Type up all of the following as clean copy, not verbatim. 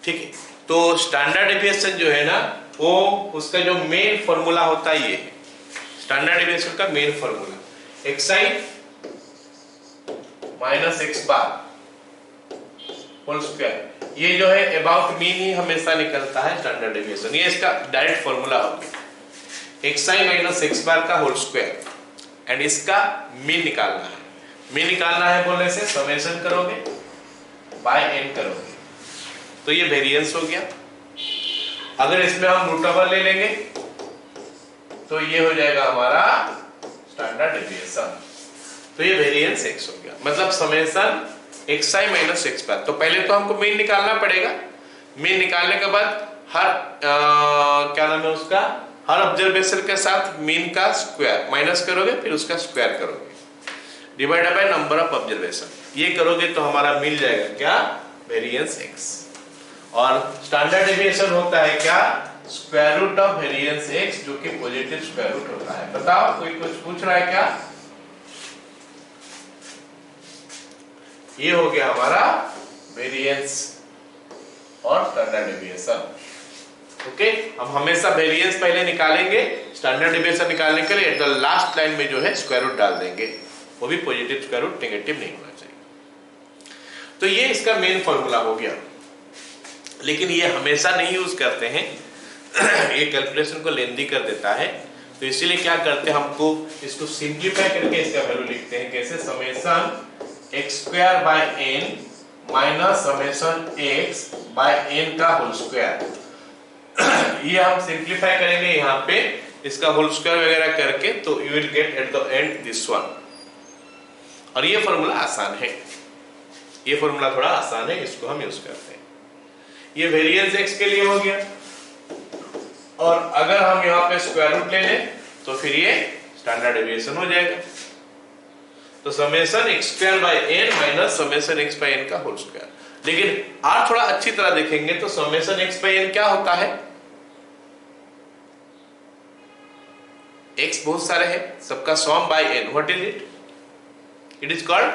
ठीक है। तो स्टैंडर्ड डेविएशन जो है ना, वो उसका जो मेन फॉर्मूला होता है ये स्टैंडर्ड डेविएशन का main formula xi minus x bar whole square. ये जो है अबाउट मीन ही हमेशा निकलता है स्टैंडर्ड डेविएशन, ये इसका डायरेक्ट फॉर्मूला हो गया xi माइनस x बार का होल स्क्वायर एंड इसका मीन निकालना है। मीन निकालना है बोलने से समेशन करोगे बाय n करोगे तो ये वेरिएंस हो गया। अगर इसमें हम रूट ओवर ले लेंगे तो ये हो जाएगा हमारा स्टैंडर्ड डेविएशन। तो ये वेरिएंस x हो गया, मतलब summation xi minus x bar. तो पहले तो हमको मीन निकालना पड़ेगा। मीन निकालने के बाद हर क्या नाम है उसका, हर ऑब्जर्वेशन के साथ मीन का स्क्वायर माइनस करोगे, फिर उसका स्क्वायर करोगे divided by number of observation. ये करोगे तो हमारा मिल जाएगा क्या, वेरिएंस x। और स्टैंडर्ड डेविएशन होता है क्या, square root of variance x, जो कि पॉजिटिव स्क्वायर रूट होता है। बताओ कोई कुछ पूछ रहा है क्या? ये हो गया हमारा वेरिएंस और स्टैंडर्ड डेविएशन। ओके, हम हमेशा वेरिएंस पहले निकालेंगे, स्टैंडर्ड डेविएशन निकालने के लिए एट द लास्ट लाइन में जो है स्क्वायर रूट डाल देंगे, वो भी पॉजिटिव स्क्वायर रूट, नेगेटिव नहीं होना चाहिए। तो ये इसका मेन फॉर्मूला हो गया, लेकिन ये हमेशा नहीं यूज करते हैं ये कैलकुलेशन को लेंदी कर देता है। तो इसीलिए क्या करते हैं, हमको इसको सिंप्लीफाई करके इसका वैल्यू लिखते हैं कैसे, summation x square by n minus summation x by n का होल स्क्वायर। ये हम सिंप्लीफाई करेंगे यहाँ पे इसका होल स्क्वायर वगैरह करके, तो you will get at the end this one. और ये फॉर्मूला आसान है, ये फॉर्मूला थोड़ा आसान है, इसको हम यूज करते हैं। ये वेरिएंस x के लिए हो गया, और अगर हम यहाँ पे स्क्वायर रूट ले लें तो फिर ये स्टैंडर्ड डेविएशन हो जाएगा। तो summation x square by n minus summation x by n का होल स्क्वायर। लेकिन आप थोड़ा अच्छी तरह देखेंगे तो समेशन x बाय n क्या होता है, x बहुत सारे हैं, सबका sum by n, what is it, it is called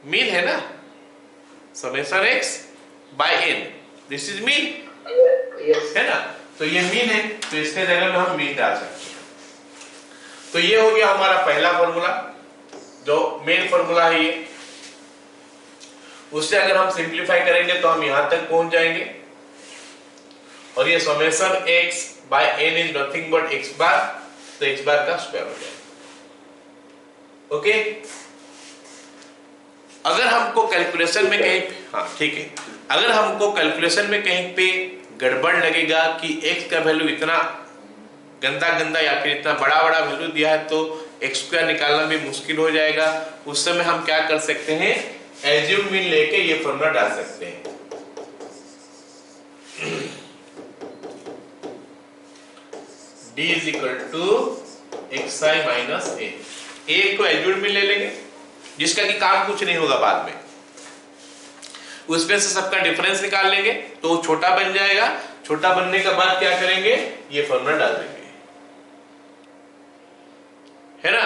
mean है ना, summation x by n, this is mean है ना। तो ये मीन है, तो इसके जगह में हम मीन डाल सकते हैं। तो ये हो गया हमारा पहला फॉर्मूला, जो मेन फॉर्मूला है ये। उससे अगर हम सिंप्लीफाई करेंगे तो हम यहां तक पहुंच जाएंगे, और ये summation x by n is nothing but x bar, तो x बार का स्क्वायर हो जाएगा। ओके, अगर हमको कैलकुलेशन में कहीं, हाँ ठीक है, अगर हमको कैलकुलेशन में कहीं पे गड़बड़ लगेगा कि x का वैल्यू इतना गंदा गंदा या फिर इतना बड़ा बड़ा वैल्यू दिया है तो x स्क्वायर निकालना भी मुश्किल हो जाएगा, उस समय हम क्या कर सकते हैं, एज्यूम मीन लेके ये फॉर्मूला डाल सकते हैं। d is equal to xi minus a। a को एज्यूम मीन ले लेंगे, जिसका कि काम कुछ नहीं होगा बाद में, उसमें से सबका डिफरेंस निकाल लेंगे तो छोटा बन जाएगा। छोटा बनने के बाद क्या करेंगे, ये फॉर्मूला डाल देंगे, है ना।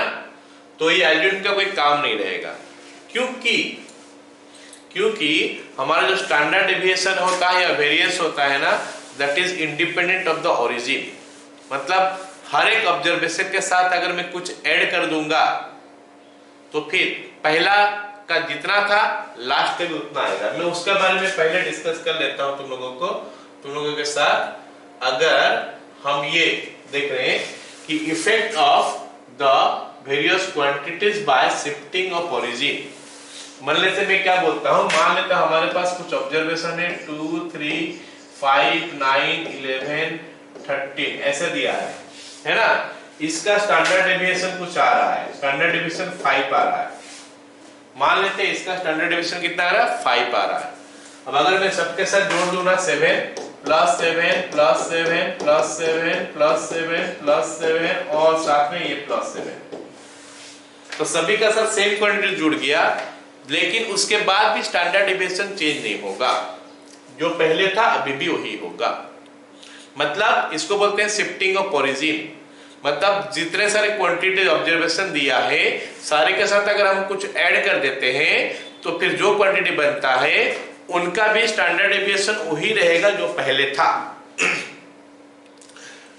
तो ये एल्जेब्रा का कोई काम नहीं रहेगा, क्योंकि हमारा जो स्टैंडर्ड डेविएशन होता है या वेरिएंस होता है ना, that is independent of the origin. मतलब हर एक ऑब्जर्वेशन के साथ अगर मैं कुछ ऐड कर दूंगा तो फिर पहला का जितना था लास्ट में भी उतना आएगा। मैं उसके बारे में पहले डिस्कस कर लेता हूं तुम लोगों के साथ। अगर हम ये देख रहे हैं कि effect of the various quantities bye shifting of origin, मान लेते मैं क्या बोलता हूं, मान लेते हमारे पास कुछ ऑब्जर्वेशन है 2, 3, 5, 9, 11, 13 ऐसे दिया है ना। इसका स्टैंडर्ड डेविएशन कुछ आ रहा है, स्टैंडर्ड डेविएशन 5 आ रहा है। मान लेते हैं इसका स्टैंडर्ड डेविएशन कितना आ रहा है, 5 आ रहा है। अब अगर मैं सबके साथ जोड़ दूं ना, 7 plus 7 plus 7 plus 7 plus 7 plus 7 और साथ में ये प्लस 7, तो सभी का सब सेम क्वांटिटी जुड़ गया, लेकिन उसके बाद भी स्टैंडर्ड डेविएशन चेंज नहीं होगा, जो पहले था अभी भी वही होगा। मतलब इसको बोलते हैं शिफ्टिंग ऑफ ओरिजिन। मतलब जितने सारे क्वांटिटी ऑब्जर्वेशन दिया है सारे के साथ अगर हम कुछ ऐड कर देते हैं तो फिर जो क्वांटिटी बनता है उनका भी स्टैंडर्ड डेविएशन वही रहेगा जो पहले था।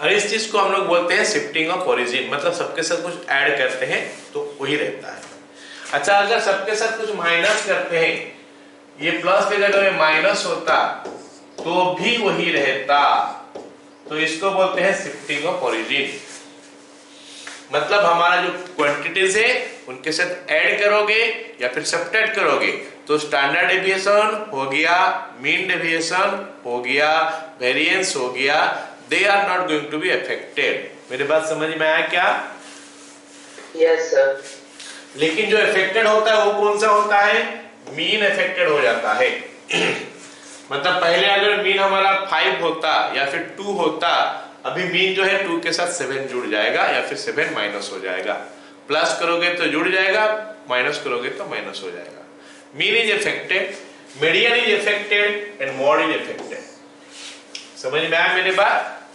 और इस चीज को हम लोग बोलते हैं शिफ्टिंग ऑफ ओरिजिन, मतलब सबके साथ कुछ ऐड करते हैं तो वही रहता है। अच्छा, अगर सबके साथ कुछ माइनस करते हैं, ये प्लस की जगह में माइनस होता तो भी वही रहता, तो इसको बोलते हैं शिफ्टिंग ऑफ ओरिजिन। मतलब हमारा जो क्वांटिटीज है उनके साथ ऐड करोगे या फिर सब्ट्रैक्ट करोगे तो स्टैंडर्ड डेविएशन हो गया, मीन डेविएशन हो गया, वेरिएंस हो गया, they are not going to be affected. मेरी बात समझ में आया क्या? Yes sir. लेकिन जो अफेक्टेड होता है वो कौन सा होता है? मीन अफेक्टेड हो जाता है। मतलब पहले अगर मीन हमारा 5 होता या फिर 2 होता, अभी मीन जो है 2 के साथ 7 जुड़ जाएगा या फिर 7 माइनस हो जाएगा। प्लस करोगे तो जुड़ जाएगा, माइनस करोगे तो माइनस हो जाएगा। Mean is affected, median is affected and mod is affected. समझ में आया मेरी बात?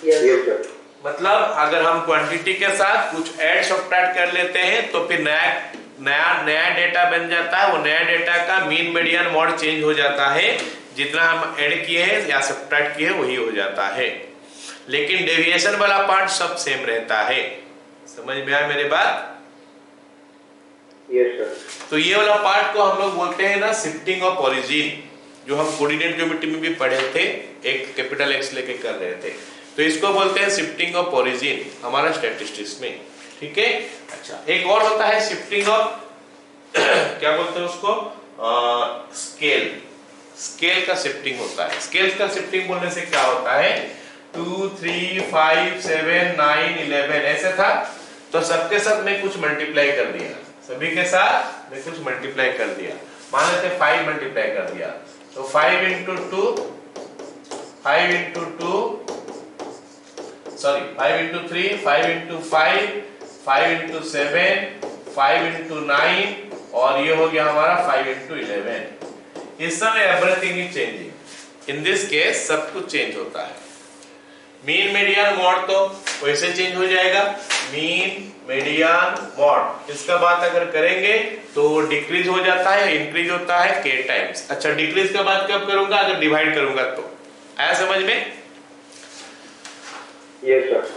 Yes sir. मतलब अगर हम क्वांटिटी के साथ कुछ ऐड सब्ट्रैक्ट कर लेते हैं तो फिर नया डेटा बन जाता है। वो नया डेटा का मीन मीडियन मॉड चेंज हो जाता है, जितना हम ऐड किए हैं या सब्ट्रैक्ट किए वही हो जाता है, लेकिन डेविएशन वाला पार्ट सब सेम रहता है। समझ में आया मेरी बात? Yes sir. तो ये वाला पार्ट को हम लोग बोलते हैं ना शिफ्टिंग ऑफ ओरिजिन, जो हम कोऑर्डिनेट ज्योमेट्री में भी पढ़े थे, एक कैपिटल एक्स लेके कर रहे थे, तो इसको बोलते हैं शिफ्टिंग ऑफ ओरिजिन हमारा स्टैटिस्टिक्स में। ठीक है। अच्छा, एक और होता है शिफ्टिंग ऑफ क्या बोलते हैं उसको, स्केल। स्केल का शिफ्टिंग होता है। स्केल का शिफ्टिंग बोलने से क्या होता है, 2 3 5 7 9 11 ऐसे था, तो सबके साथ मैं कुछ मल्टीप्लाई कर दिया, सभी के साथ मैं कुछ मल्टीप्लाई कर दिया। मान लेते 5 मल्टीप्लाई कर दिया, तो 5 into 2 5 into 2 sorry 5 into 3 5 into 5 5 into 7 5 into 9 और ये हो गया हमारा 5 into 11। इस समय everything is changing. In this case सब कुछ चेंज होता है। मीन मीडियन मॉड तो वैसे चेंज हो जाएगा, मीन मीडियन मॉड। इसका बात अगर करेंगे तो डिक्रीज हो जाता है, इंक्रीज होता है k टाइम्स। अच्छा, डिक्रीज का बात कब करूंगा, अगर डिवाइड करूंगा तो। आया समझ में? Yes sir.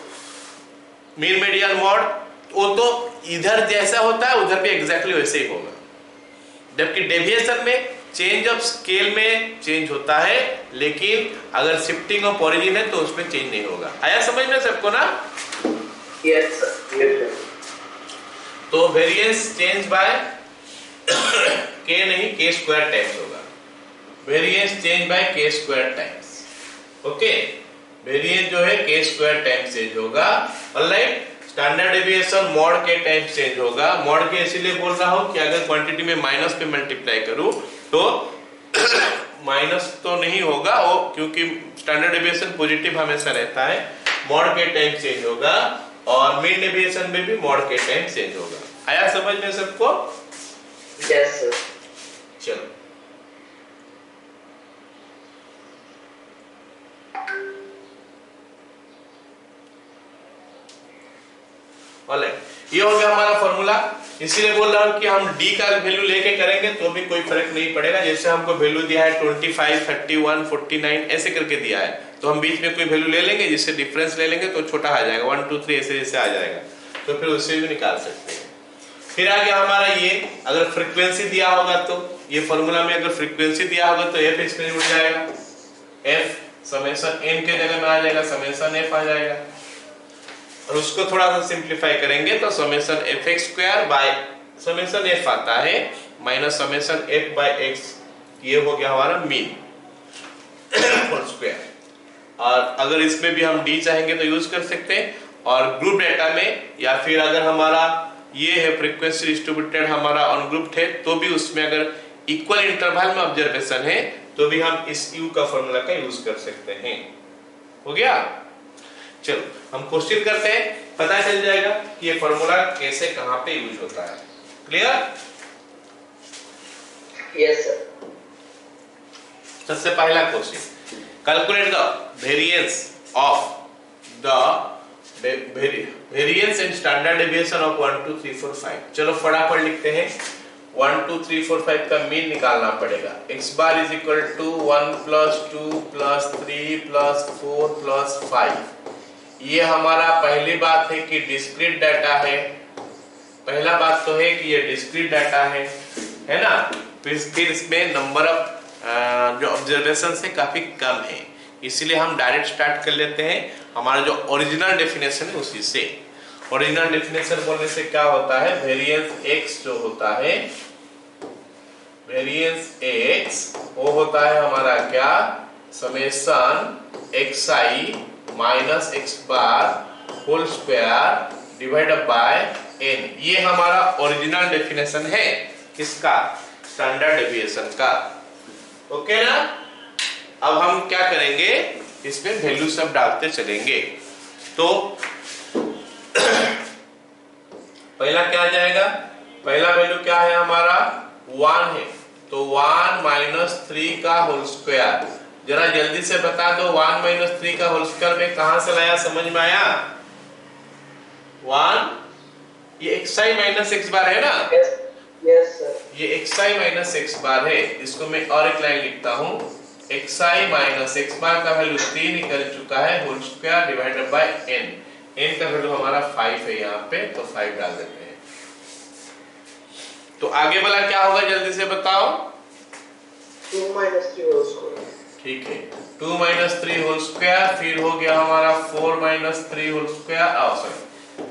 Mean median mode वो तो इधर जैसा होता है उधर भी एग्जैक्टली वैसे ही होगा, जबकि डेविएशन में चेंज ऑफ स्केल में चेंज होता है, लेकिन अगर शिफ्टिंग ऑफ ओरिजिन है तो उसमें चेंज नहीं होगा। आया समझ में सबको ना? Yes sir. Yes sir. तो वेरिएंस चेंज बाय k नहीं, k स्क्वायर टाइम्स होगा। Variance change bye k square times. Okay, variance जो है k स्क्वायर टाइम्स चेंज होगा। ऑलराइट, स्टैंडर्ड डेविएशन मॉड के टाइम्स चेंज होगा। मॉड के इसीलिए बोल रहा हूं कि अगर क्वांटिटी में माइनस पे मल्टीप्लाई करूं तो माइनस तो नहीं होगा वो, क्योंकि स्टैंडर्ड डेविएशन पॉजिटिव हमेशा रहता है। मॉड के टाइम्स चेंज होगा और मीन डेविएशन में भी मॉड के टाइम्स चेंज होगा। आया समझ में सबको? Yes sir. चलो, ऑलराइट, ये हो गया हमारा फॉर्मूला। इसीलिए बोल रहा हूं कि हम d का वैल्यू लेके करेंगे तो भी कोई फर्क नहीं पड़ेगा। जैसे हमको वैल्यू दिया है 25 31 49 ऐसे करके दिया है, तो हम बीच में कोई वैल्यू ले लेंगे, जिससे डिफरेंस ले लेंगे तो छोटा आ जाएगा, 1 2 3 ऐसे जैसे आ जाएगा, तो फिर उससे भी निकाल सकते हैं। फिर आ गया हमारा ये, अगर फ्रीक्वेंसी दिया होगा तो ये फॉर्मूला में अगर फ्रीक्वेंसी दिया होगा तो f इसमें जुड़ जाएगा, f समेशन n के जगह में आ जाएगा, समेशन f आ जाएगा। और उसको थोड़ा सा सिंप्लीफाई करेंगे तो summation fx square by summation f आता है minus summation f by x, ये हो गया हमारा मीन होल स्क्वायर। और अगर इसमें भी हम d चाहेंगे तो यूज कर सकते हैं, और ग्रुप डेटा में या फिर अगर हमारा ये है फ्रीक्वेंसी डिस्ट्रीब्यूटेड हमारा अनग्रुप्ड है तो भी उसमें अगर इक्वल इंटरवल में ऑब्जर्वेशन है तो भी हम इस u का फॉर्मूला का यूज कर सकते हैं। हो गया? चलो हम क्वेश्चन करते हैं, पता चल जाएगा कि ये फॉर्मूला कैसे कहां पे यूज होता है। क्लियर? Yes sir. सबसे पहला question, calculate the variance of the variance in standard deviation of 1 2 3 4 5। चलो फटाफट लिखते हैं। 1 2 3 4 5 का मीन निकालना पड़ेगा। x bar is equal to 1 plus 2 plus 3 plus 4 plus 5। ये हमारा पहली बात है कि डिस्क्रीट डाटा है। पहला बात तो है कि ये डिस्क्रीट डाटा है ना। फिर इसमें नंबर ऑफ जो ऑब्जर्वेशन है काफी कम है, इसलिए हम डायरेक्ट स्टार्ट कर लेते हैं हमारा जो ओरिजिनल डेफिनेशन है उसी से। ओरिजिनल डेफिनेशन बोलने से क्या होता है, वेरिएंस x जो होता है, वेरिएंस x वो होता है हमारा क्या, summation xi minus x bar whole square divided by n। ये हमारा ओरिजिनल डेफिनेशन है किसका, स्टैंडर्ड डेविएशन का। ओके ना। अब हम क्या करेंगे, इसमें वैल्यू सब डालते चलेंगे। तो पहला क्या आ जाएगा, पहला वैल्यू क्या है हमारा 1 है, तो 1 माइनस 3 का होल स्क्वायर। जरा जल्दी से बता दो 1 माइनस 3 का होल स्क्वायर में कहां से लाया, समझ में आया। 1 ये xi माइनस x बार है ना। Yes sir. ये xi माइनस x बार है, इसको मैं और एक लाइन लिखता हूं, xi माइनस x बार का वैल्यू 3 निकल चुका है, whole square divided by n। n का वैल्यू हमारा 5 है यहाँ पे, तो 5 डाल देते हैं। तो आगे वाला क्या होगा जल्दी से बताओ। 2 माइनस 3 होल स्क्वायर। ठीक है, 2 माइनस 3 होल स्क्वायर, फिर हो गया हमारा 4 minus 3 whole square, sorry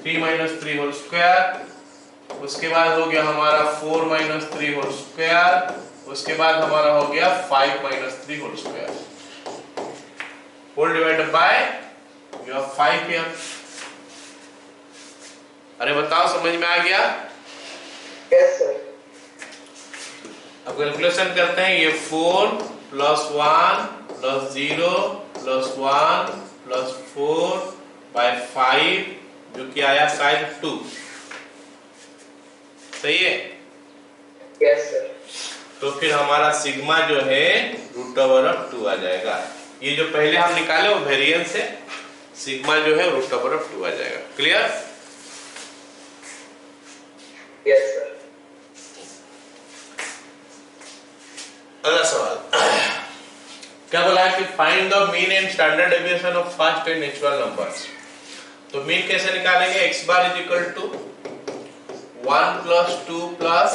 3 minus 3 whole square. उसके बाद हो गया हमारा 4 माइनस 3 होल स्क्वायर। उसके बाद हमारा हो गया 5 minus 3 whole square whole divided by you 5 here. अरे बताओ समझ में आ गया। Yes sir. अब कैलकुलेशन करते हैं, ये 4 plus 1 plus 0 plus 1 plus 4 by 5 जो कि आया शायद 2। सही है। Yes sir. तो फिर हमारा सिग्मा जो है रूट ओवर ऑफ 2 आ जाएगा। ये जो पहले हम निकाले वो वेरिएंस है, सिग्मा जो है रूट ओवर ऑफ 2 आ जाएगा। क्लियर। Yes sir. अगला सवाल क्या बोला है कि find the mean and standard deviation of first and natural numbers. तो मीन कैसे निकालेंगे, x bar is equal to 1 plus 2 plus,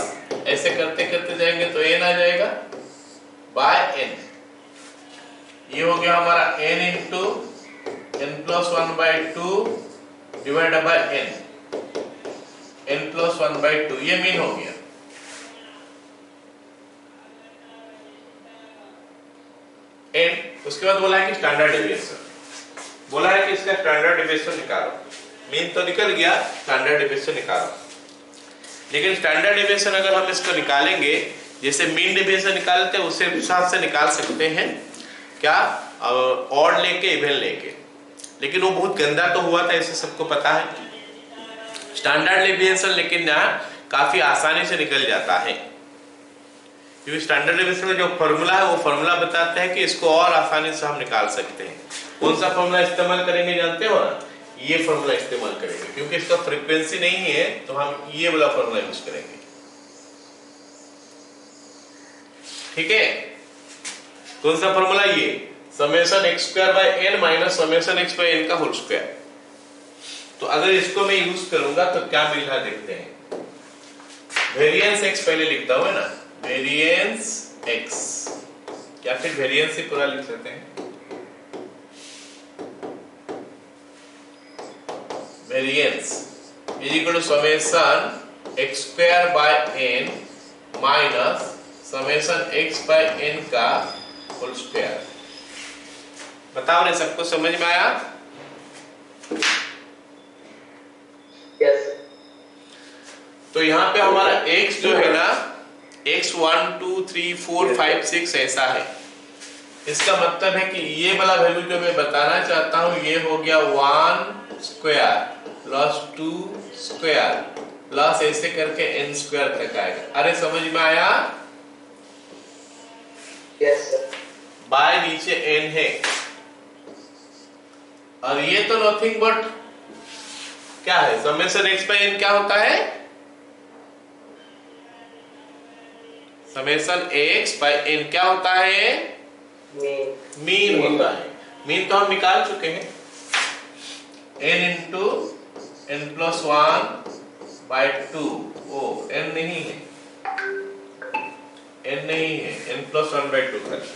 ऐसे करते करते जाएंगे तो n आ जाएगा बाय n। ये हो गया हमारा n into n plus 1 by 2 divided by n plus 1 by 2, ये मीन हो गया। n उसके बाद बोला है कि स्टैंडर्ड डेविएशन, बोला है कि इसका स्टैंडर्ड डेविएशन निकालो। मीन तो निकल गया, स्टैंडर्ड डेविएशन निकालो। लेकिन स्टैंडर्ड डेविएशन अगर हम इसको निकालेंगे, जैसे मीन डेविएशन निकालते हैं उसे हिसाब से निकाल सकते हैं क्या, ऑड लेके इवन लेके, लेकिन वो बहुत गंदा तो हुआ था, इसे सबको पता है। स्टैंडर्ड डेविएशन लेकिन यहाँ काफी आसानी से निकल जाता है, क्योंकि स्टैंडर्ड डेविएशन में जो फॉर्मूला है वो फॉर्मूला बताता है कि इसको और आसानी से हम निकाल सकते हैं। कौन सा फॉर्मूला इस्तेमाल करेंगे जानते हो ना, ये फॉर्मूला इस्तेमाल करेंगे, क्योंकि इसका फ्रीक्वेंसी नहीं है तो हम ये वाला फॉर्मूला यूज करेंगे। ठीक है, कौन सा फॉर्मूला, ये summation x square by n minus summation x by n का होल स्क्वायर। तो अगर इसको मैं यूज करूंगा तो क्या मिल रहा है देखते हैं। वेरिएंस x पहले लिखता हूं ना, वेरिएंस x, या फिर वेरिएंस ही पूरा लिख सकते हैं, variance is equal to summation x square by n minus summation x by n का होल स्क्वायर। बताओ रे, सबको समझ में आया। यस। तो यहाँ पे हमारा x जो है ना, x 1 2 3 4 5 6 ऐसा है। इसका मतलब है कि ये वाला वैल्यू जो मैं बताना चाहता हूं, ये हो गया 1 स्क्वायर प्लस 2 स्क्वायर प्लस ऐसे करके n स्क्वायर तक आएगा। अरे समझ में आया। Yes sir. बाय नीचे n है, और ये तो नथिंग बट क्या है, समेशन x बाय n क्या होता है, समेशन x बाय n क्या होता है? मीन होता है। मीन तो हम निकाल चुके हैं, n into n plus 1 by 2। ओ n नहीं है, n नहीं है, n प्लस 1 बाय 2 करते।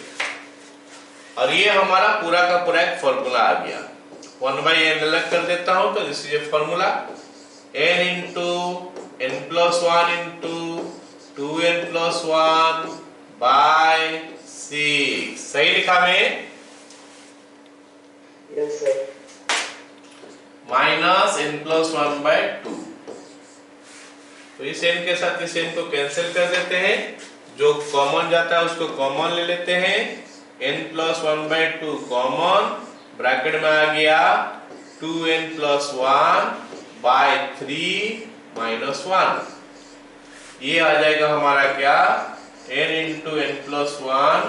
और ये हमारा पूरा का पूरा एक फॉर्मूला आ गया। 1 बाई n अलग कर देता हूं तो this is a formula, n into n plus 1 into 2n plus 1 by 6। सही लिखा मैं? Yes sir. Minus n plus 1 by 2। तो इस n के साथ इस n को कैंसिल कर देते हैं, जो कॉमन जाता है उसको कॉमन ले लेते हैं। n plus 1 by 2 common, bracket में आ गया 2n प्लस 1 बाय 3 माइनस 1। ये आ जाएगा हमारा क्या? n into n plus 1,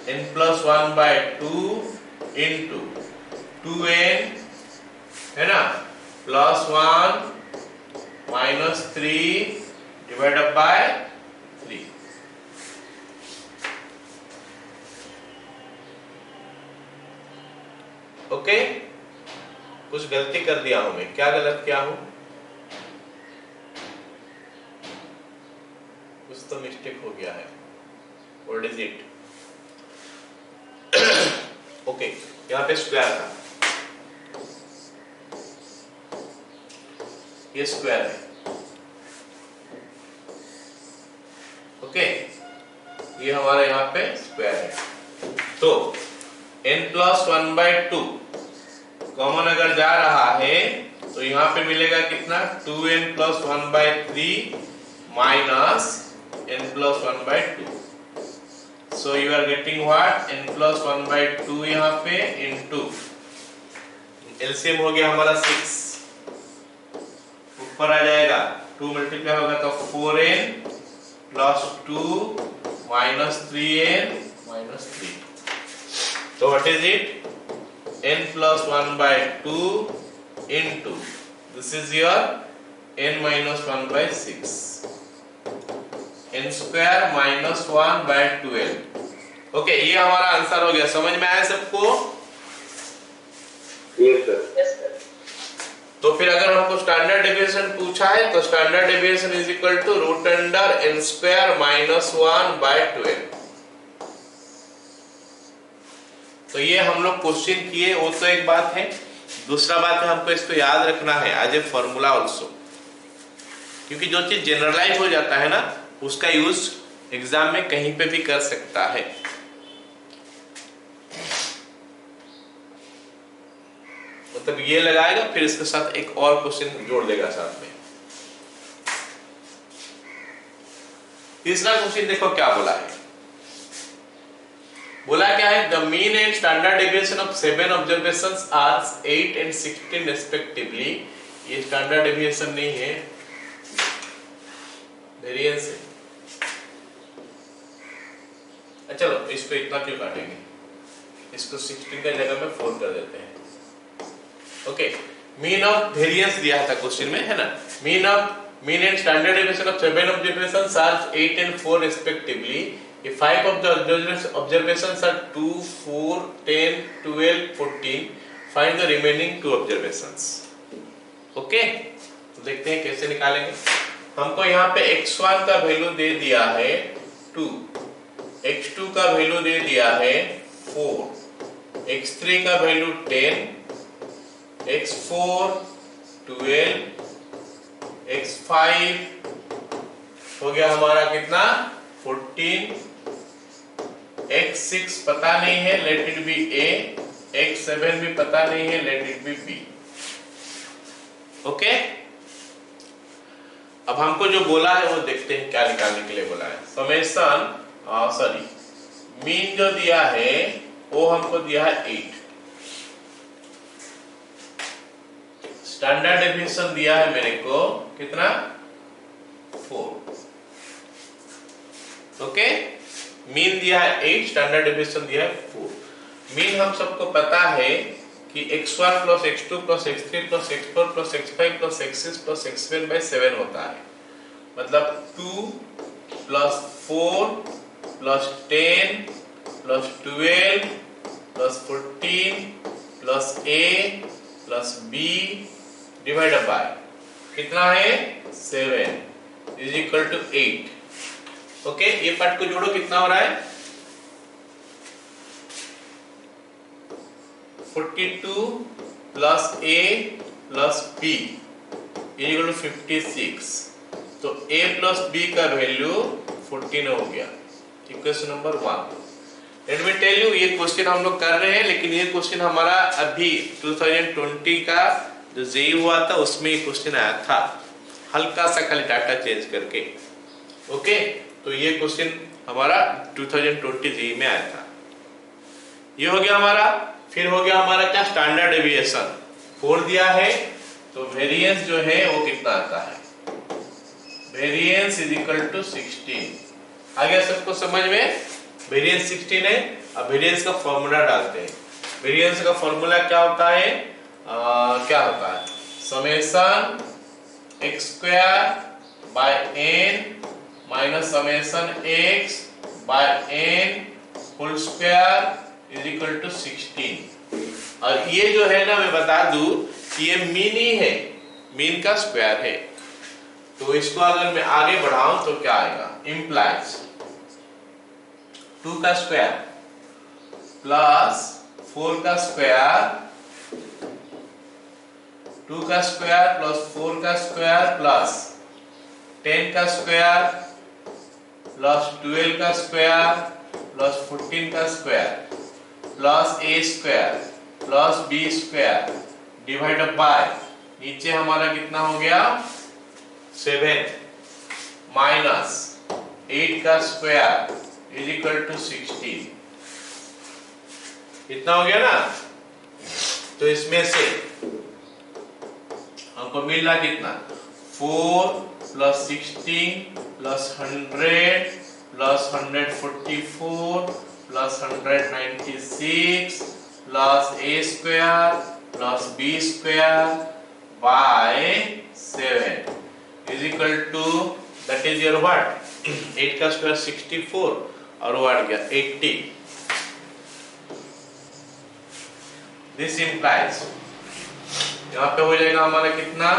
n plus 1 by 2 into 2n है ना plus 1 minus 3 divided by 3। Okay, कुछ गलती कर दिया हूं मैं, क्या गलत किया हूं? कुछ तो मिस्टेक हो गया है। What is it? ओके, यहां पे स्क्वायर था, ये स्क्वायर है। ओके, ये हमारा यहाँ पे स्क्वायर है। तो n प्लस 1 बाय 2 कॉमन अगर जा रहा है तो यहाँ पे मिलेगा कितना? 2n plus 1 by 3 minus n plus 1 by 2। So you are getting what? n plus 1 by 2 यहाँ पे इनटू एलसीएम हो गया हमारा 6, ऊपर आ जाएगा 2 मल्टीप्लाई होगा तो 4n plus 2 minus 3n minus 3। तो what is it? n plus 1 by 2 into this is your n minus 1 by 6, n square minus 1 by 12। Okay, ये हमारा आंसर हो गया। समझ में आया सबको? Yes sir. तो फिर अगर हमको स्टैंडर्ड डेविएशन पूछा है तो standard deviation is equal to root under n square minus 1 by 12। तो ये हम लोग क्वेश्चन किए, वो तो एक बात है। दूसरा बात है हमको इसको याद रखना है एज ए फॉर्मूला ऑल्सो, क्योंकि जो चीज जनरलाइज हो जाता है ना उसका यूज एग्जाम में कहीं पे भी कर सकता है। मतलब ये लगाएगा फिर इसके साथ एक और क्वेश्चन जोड़ देगा साथ में। तीसरा क्वेश्चन देखो क्या बोला है। बोला क्या है? The mean and standard deviation of 7 observations are 8 and 16 respectively. ये स्टैंडर्ड डेविएशन नहीं है, वेरिएंस है। चलो इसको इतना क्यों काटेंगे, इसको 16 का जगह में 4 कर देते हैं। ओके, मीन ऑफ वेरिएंस दिया था क्वेश्चन में, है ना? Mean and standard deviation of 7 observations are 8 and 4 respectively. If 5 of the observations are 2, 4, 10, 12, 14, find the remaining 2 observations. Okay, तो देखते हैं कैसे निकालेंगे। हमको यहाँ पे x1 का वैल्यू दे दिया है 2, x2 का वैल्यू दे दिया है 4, x3 का वैल्यू 10, x4 12, x5 हो गया हमारा कितना? 14, x6 पता नहीं है, let it be a, x7 भी पता नहीं है, let it be b। Okay, अब हमको जो बोला है वो देखते हैं क्या निकालने के लिए बोला है। समेशन मीन जो दिया है वो हमको दिया है 8, स्टैंडर्ड डेविएशन दिया है मेरे को कितना? 4। ओके, मीन दिया है 8, स्टैंडर्ड डेविएशन दिया है 4। मीन हम सबको पता है कि x1 plus x2 plus x3 plus x4 plus x5 plus x6 plus x7 by 7 होता है। मतलब 2 plus 4 plus 10 plus 12 plus 14 plus a plus b divided by कितना है 7 इज इक्वल टू 8। ओके, ये पार्ट को जोड़ो, कितना हो रहा है 42 plus a plus b is equal to 56। तो a प्लस b का वैल्यू 14 हो गया। Equation number 1। Let me tell you, ये क्वेश्चन हम लोग कर रहे हैं, लेकिन ये क्वेश्चन हमारा अभी 2020 का जो जेई हुआ था उसमें ये क्वेश्चन आया था, हल्का सा खाली डाटा चेंज करके। ओके, तो ये क्वेश्चन हमारा 2020 जेई में आया था। ये हो गया हमारा। फिर हो गया हमारा क्या, स्टैंडर्ड डेविएशन 4 दिया है, तो वेरिएंस जो है वो कितना आता है, वेरिएंस इज इक्वल टू 16। आ गया सबको समझ में? वेरिएंस 16 है। अब वेरिएंस का फॉर्मूला डालते हैं। वेरिएंस का फॉर्मूला क्या होता है, क्या होता है, summation x square by n minus summation x by n whole square is equal to 16। और ये जो है ना, मैं बता दूं कि ये मीन ही है, मीन का स्क्वायर है। तो इसको अगर मैं आगे बढ़ाऊं तो क्या आएगा, इम्प्लाइज 2 का स्क्वायर प्लस 4 का स्क्वायर, 2 का स्क्वायर प्लस 4 का स्क्वायर प्लस 10 का स्क्वायर प्लस 12 का स्क्वायर प्लस 14 का square plus a square plus b square divided bye, नीचे हमारा कितना हो गया 7 माइनस 8 का स्क्वायर इज इक्वल टू 16। इतना हो गया ना। तो इसमें से हमको मिल रहा कितना, 4 plus 16 plus 100 plus 144 plus 196 plus a square plus b square by 7 is equal to, that is your what, 8 का स्क्वायर 64 और वो आ गया 80। दिस इंप्लाइज, यहाँ पे हो जाएगा हमारा कितना,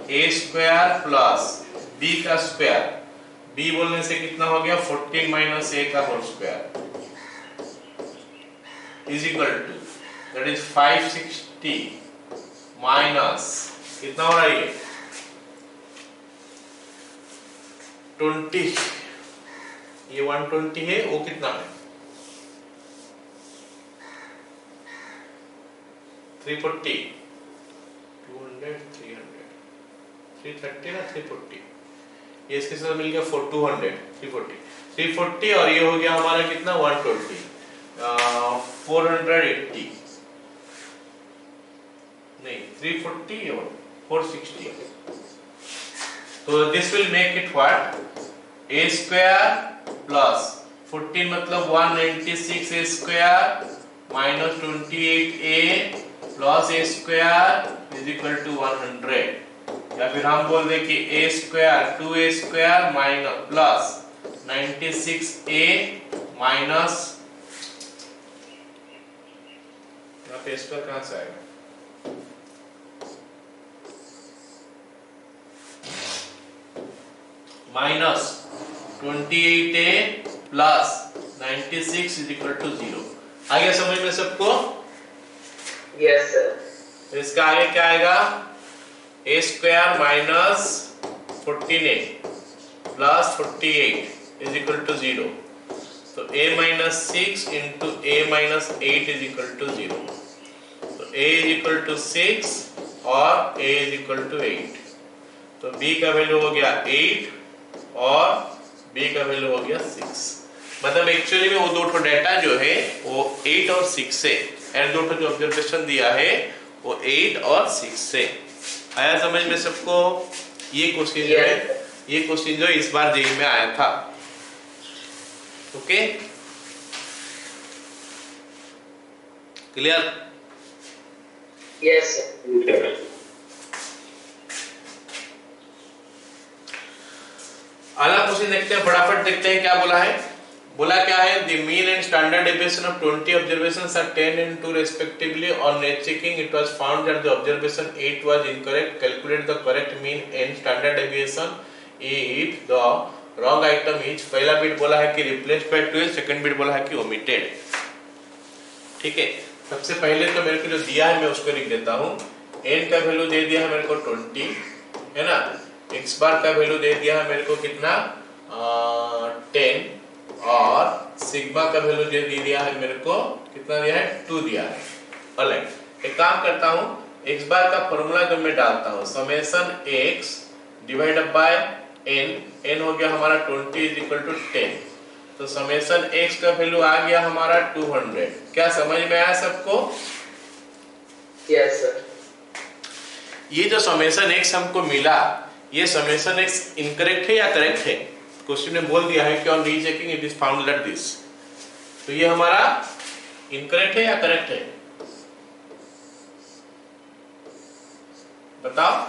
a स्क्वायर प्लस b का स्क्वायर, b बोलने से कितना हो गया 14 माइनस a का whole square is equal to, that is 560 minus कितना हो रहा है ये 20, ये 120 है, वो कितना है 340, 200, 300, 330 ना 340, ये इसके साथ मिल गया 200, 340 और ये हो गया हमारा कितना 120, 480 नहीं 340 और 460। तो this will make it what, a square plus 14 मतलब 196 a square minus 28a plus a square is equal to 100। या फिर हम बोल दें कि a square 2a square minus plus 96a minus, यहाँ पे स्क्वायर कहाँ से आएगा, minus 28a plus 96 is equal to 0। आ गया समझ में सबको? Yes sir. तो इसका आगे क्या आएगा, a square minus 14a plus 48 is equal to 0। तो a minus 6 into a minus 8 is equal to 0। तो a इज इक्वल टू 6 और a इज इक्वल टू 8। तो b का वैल्यू हो गया 8 और b का वैल्यू हो गया 6। मतलब एक्चुअली में वो दो ठो डाटा जो है वो 8 और 6 से, एंड दो ठो जो ऑब्जर्वेशन दिया है वो 8 और 6 से। आया समझ में सबको? ये क्वेश्चन जो है, ये क्वेश्चन जो इस बार जेईई में आया था। Okay, clear? Yes sir. अगला क्वेश्चन देखते हैं, फटाफट देखते हैं क्या बोला है। बोला क्या है, the mean and standard deviation of 20 observations are 10 and 2 respectively. On net checking it was found that the observation 8 was incorrect. Calculate the correct mean and standard deviation if the wrong item is, पहला bit बोला है कि replaced by 12, second bit बोला है कि omitted। ठीक है, सबसे पहले तो मेरे को जो दिया है मैं उसको लिख देता हूँ। n का वैल्यू दे दिया है मेरे को 20, है ना। x बार का वैल्यू दे दिया है मेरे को कितना 10, और सिग्मा का वैल्यू दे दिया है मेरे को कितना दिया है 2 दिया है। ऑलराइट, एक काम करता हूँ, x बार का फॉर्मूला जो मैं डालता हूँ summation x divided by n हो गया हमारा 20 इज इक्वल टू 10। तो समेशन x का वैल्यू आ गया हमारा 200। क्या समझ में आया सबको? Yes sir. ये जो समेशन x हमको मिला, ये समेशन x इनकरेक्ट है या करेक्ट है? क्वेश्चन में बोल दिया है कि on rechecking it is found that this, तो ये हमारा इनकरेक्ट है या करेक्ट है? बताओ।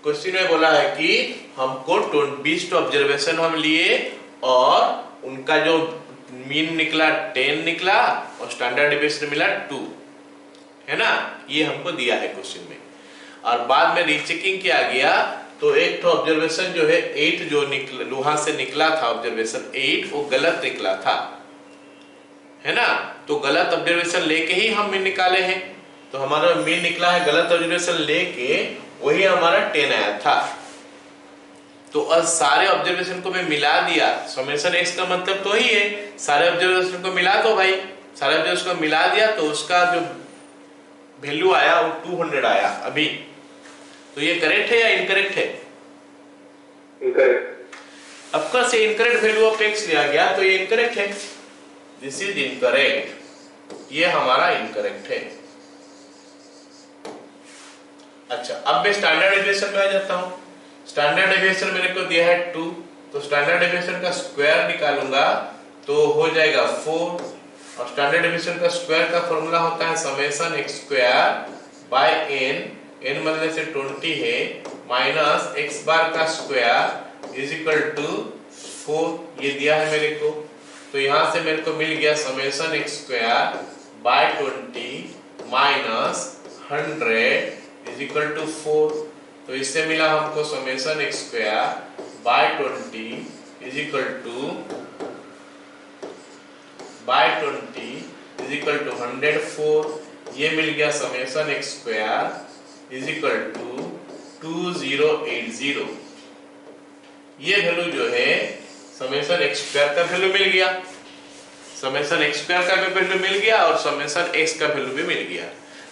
क्वेश्चन में बोला है कि हमको 20 ऑब्जर्वेशन हम लिए और उनका जो मीन निकला 10 निकला और स्टैंडर्ड डेविएशन मिला 2, है ना। ये हमको दिया है क्वेश्चन में, और बाद में रीचेकिंग किया गया तो एक तो ऑब्जर्वेशन जो है 8 जो वहां से निकला था ऑब्जर्वेशन 8 वो गलत निकला था, है ना। तो गलत ऑब्जर्वेशन लेके ही हम मीन निकाले हैं, तो हमारा मीन निकला है गलत ऑब्जर्वेशन लेके, वही हमारा 10 आया था। तो अब सारे ऑब्जर्वेशन को मैं मिला दिया, समेशन x का मतलब तो ही है सारे ऑब्जर्वेशन को मिला दो भाई, सारे ऑब्जर्वेशन को मिला दिया तो उसका जो वैल्यू आया वो 200 आया अभी। तो ये करेक्ट है या इनकरेक्ट है? इनकरेक्ट। ऑफ कोर्स ये इनकरेक्ट वैल्यू ऑफ x लिया गया तो ये इनकरेक्ट है। दिस इज इनकरेक्ट, ये हमारा इनकरेक्ट है। अच्छा, अब मैं स्टैंडर्ड डेविएशन में आ जाता हूं। स्टैंडर्ड डेविएशन मेरे को दिया है 2, तो स्टैंडर्ड डेविएशन का स्क्वायर निकालूंगा तो हो जाएगा 4, और स्टैंडर्ड डेविएशन का स्क्वायर का फॉर्मूला होता है summation x square by n मतलब से 20 है, माइनस x बार का स्क्वायर इज इक्वल टू 4, ये दिया है मेरे को। तो यहां से मेरे को मिल गया summation x square by 20 minus 100 is equal to 4। तो इससे मिला हमको summation x square by 20 is equal to 104। ये मिल गया summation x square is equal to 2080। ये वैल्यू जो है समेशन x स्क्वायर का वैल्यू मिल गया, समेशन x स्क्वायर का भी वैल्यू मिल गया और समेशन x का वैल्यू भी मिल गया।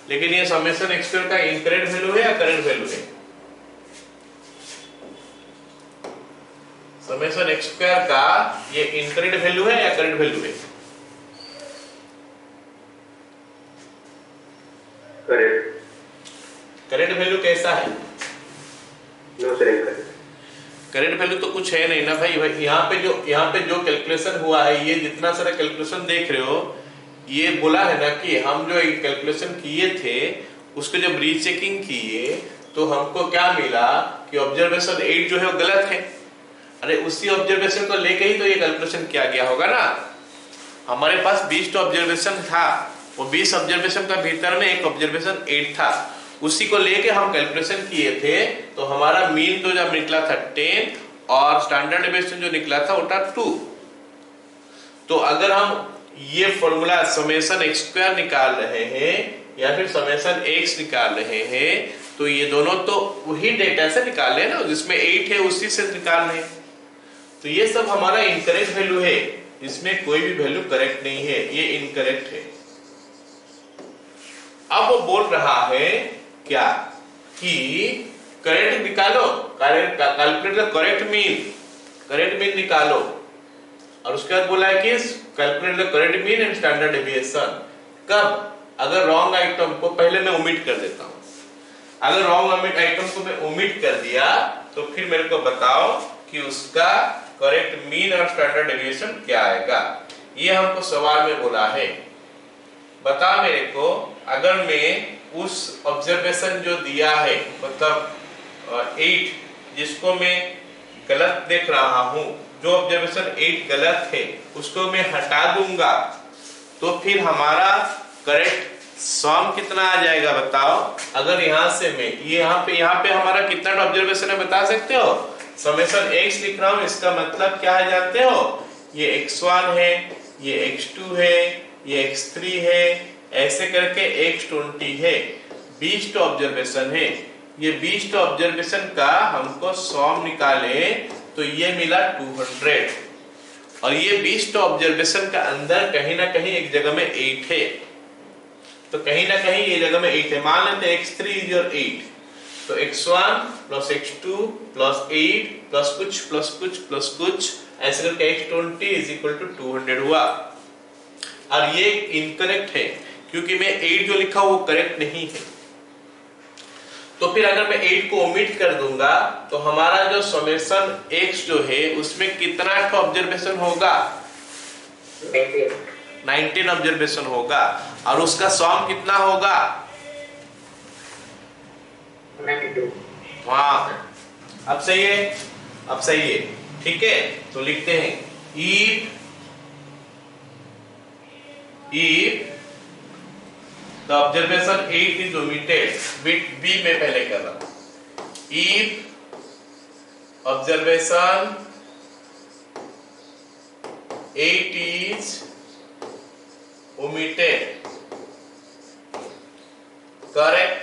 लेकिन ये समेशन x स्क्वायर का इनकरेक्ट वैल्यू है या करेक्ट वैल्यू है? समेशन x स्क्वायर का ये इनकरेक्ट वैल्यू है या करेक्ट वैल्यू है? करेक्ट वैल्यू कैसा है? No sir, incorrect. Correct value तो कुछ है नहीं ना भाई। यहाँ पे जो कैलकुलेशन हुआ है, ये जितना सारा कैलकुलेशन देख रहे हो, ये बोला है ना कि हम जो कैलकुलेशन किए थे उसको जब रीचेकिंग किए तो हमको क्या मिला कि ऑब्जर्वेशन 8 जो है वो गलत है। अरे उसी ऑब्जर्वेशन को लेके ही तो ये कैलकुलेशन किया गया होगा ना। हमारे पास 20 ऑब्जर्वेशन था, वो 20 ऑब्जर्वेशन का भीतर में एक ऑब्जर्वेशन 8 था, उसी को लेके हम कैलकुलेशन किए थे। तो हमारा मीन तो जब निकला था 10 और स्टैंडर्ड डेविएशन जो निकला था वो था 2। तो अगर हम ये फॉर्मूला समेशन x स्क्वायर निकाल रहे हैं या फिर समेशन x निकाल रहे हैं तो ये दोनों तो वही डेटा से निकाल रहे हैं ना, जिसमें 8 है उसी से निकाल रहे हैं। तो ये सब हमारा इनकरेक्ट वैल्यू है, इसमें कोई भी वैल्यू करेक्ट नहीं है, ये इनकरेक्ट है। अब वो बोल रहा है क्या कि करेक्ट निकालो, कैलकुलेट द करेक्ट मीन निकालो, और उसके बाद बोला है कि calculate the correct mean and standard deviation. कब? अगर रॉन्ग आइटम को पहले मैं ओमिट कर देता हूं। अगर रॉन्ग आइटम को मैं ओमिट कर दिया तो फिर मेरे को बताओ कि उसका करेक्ट मीन और स्टैंडर्ड डेविएशन क्या आएगा। ये हमको सवाल में बोला है। बता मेरे को, अगर मैं उस ऑब्जर्वेशन जो दिया है, मतलब 8 जिसको मैं गलत देख रहा हूं, जो ऑब्जर्वेशन 8 गलत है उसको मैं हटा दूंगा, तो फिर हमारा करेक्ट सम कितना आ जाएगा बताओ। अगर यहां से मैं यहाँ पे हमारा कितना ऑब्जर्वेशन है बता सकते हो? समेशन x लिख रहा हूं, इसका मतलब क्या है जानते हो? ये x1 है, ये x2 है, ये x3 है, ऐसे करके x20 है। 20 ऑब्जर्वेशन है। ये 20 ऑब्जर्वेशन का हमको सम निकाले तो ये मिला 200, और ये 20 ऑब्जर्वेशन का अंदर कहीं ना कहीं एक जगह में 8 है, तो कहीं ना कहीं ये जगह में 8 है। मान लेते हैं x3 इज योर 8, तो x1 plus x2 plus 8 plus कुछ ऐसे करके x20 इज इक्वल टू 200 हुआ। और ये इनकरेक्ट है क्योंकि मैं 8 जो लिखा वो करेक्ट नहीं है। तो फिर अगर मैं 8 को ओमिट कर दूंगा तो हमारा जो समेशन x जो है उसमें कितना ऑब्जर्वेशन होगा? 19 ऑब्जर्वेशन होगा, और उसका सम कितना होगा? 92। हाँ, अब सही है, ठीक है। तो लिखते हैं if the observation 8 is omitted, bit B में पहले कर रहा हूं, if observation 8 is omitted, correct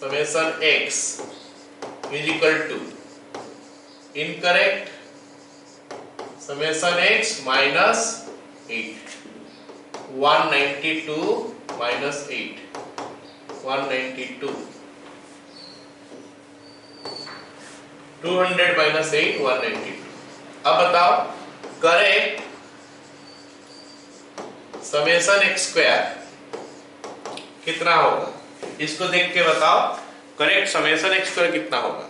summation x is equal to incorrect summation x minus 8, 192 minus 8, 192, 200 minus 8, 192। अब बताओ करेक्ट समेशन x स्क्वायर कितना होगा? इसको देख के बताओ करेक्ट समेशन x स्क्वायर कितना होगा?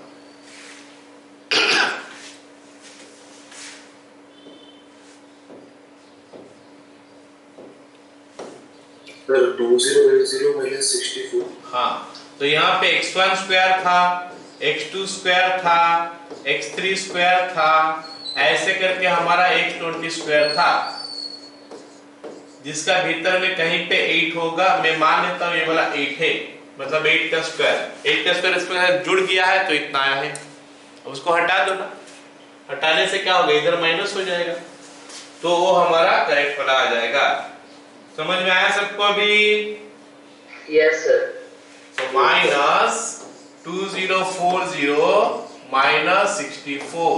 Sir 2080 minus 64। हाँ, तो यहाँ पे x1 स्क्वायर था, x2 स्क्वायर था, x3 स्क्वायर था, ऐसे करके हमारा x20 स्क्वायर था, जिसका भीतर में कहीं पे 8 होगा। मैं मान लेता हूँ ये वाला 8 है, मतलब 8 का स्क्वायर इसमें जुड़ गया है तो इतना आया है। अब उसको हटा दो ना, हटाने से क्या होगा? इधर माइनस हो जाएगा, तो वो हमारा करेक्ट वाला आ जाएगा। समझ में आया सबको अभी? Yes sir. तो माइनस 2040 माइनस 64,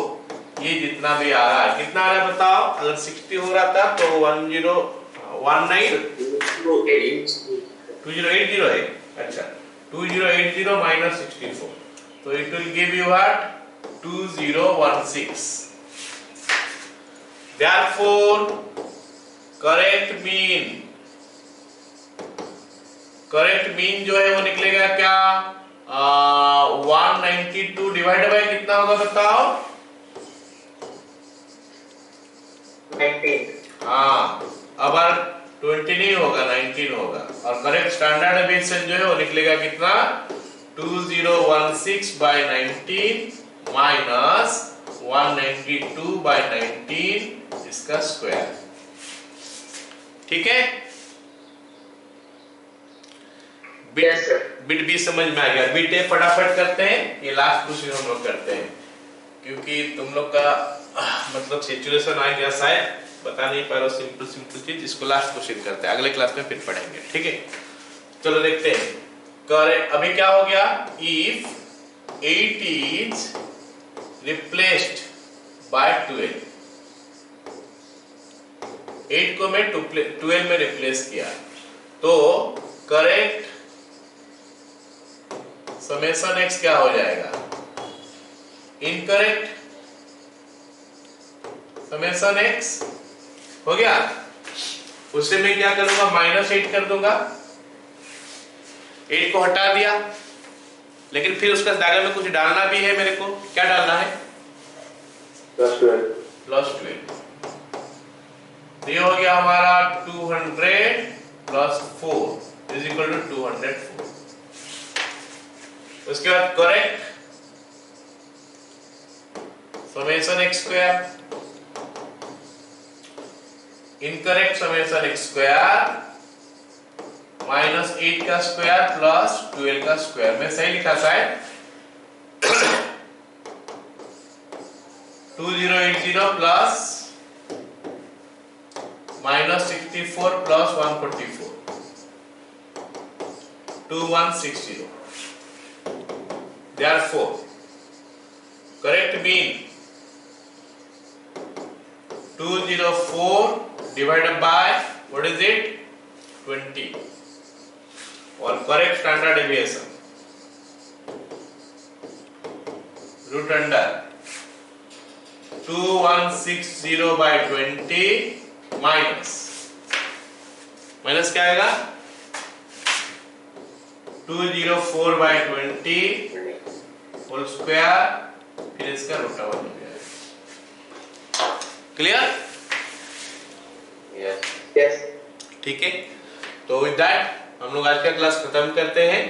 ये जितना भी आ रहा है, कितना आ रहा है बताओ? अगर 60 हो रहा था तो 2080 है। अच्छा, 2080 माइनस 64, तो it will give you what? 2016। Therefore correct mean जो है वो निकलेगा क्या? 192 डिवाइडेड बाय कितना होगा बताओ? 19। हाँ, अब 20 नहीं होगा, 19 होगा, और करेक्ट स्टैंडर्ड डेविएशन जो है वो निकलेगा कितना? 2016 बाय 19 माइनस 192 बाय 19 इसका स्क्वायर। ठीक है, बिट बी समझ में आ गया। बिट ए फटाफट करते हैं, ये लास्ट क्वेश्चन हम लोग करते हैं क्योंकि तुम लोग का मतलब सिचुएशन आ गया शायद, बता नहीं पा रहा सिंपल चीज। इसको लास्ट क्वेश्चन करते हैं, अगले क्लास में फिर पढ़ेंगे। ठीक है, चलो देखते हैं। करे अभी क्या हो गया? इफ 8 इज रिप्लेस्ड बाय 12, 8 को मैं 12 में रिप्लेस किया, तो करेक्ट समेशन x क्या हो जाएगा? इनकरेक्ट समेशन x हो गया। उससे मैं क्या करूंगा? -8 कर दूंगा। 8 को हटा दिया, लेकिन फिर उसका दागे में कुछ डालना भी है मेरे को। क्या डालना है? +12। ये हो गया हमारा 200 प्लस 4 इज इक्वल टू 204। उसके बाद correct summation x square, incorrect summation x square minus 8 का स्क्वायर प्लस 12 का स्क्वायर। मैं सही लिखा शायद 2080 plus minus 64 plus 144 2160। Therefore, correct mean 204 divided by what is it 20 और correct standard deviation root under 2160 by 20 minus क्या आएगा 204 by 20 होल स्क्वायर फिर इसका रूट ओवर हो गया। क्लियर? यस। ठीक है, तो विद दैट हम लोग आज का क्लास खत्म करते हैं।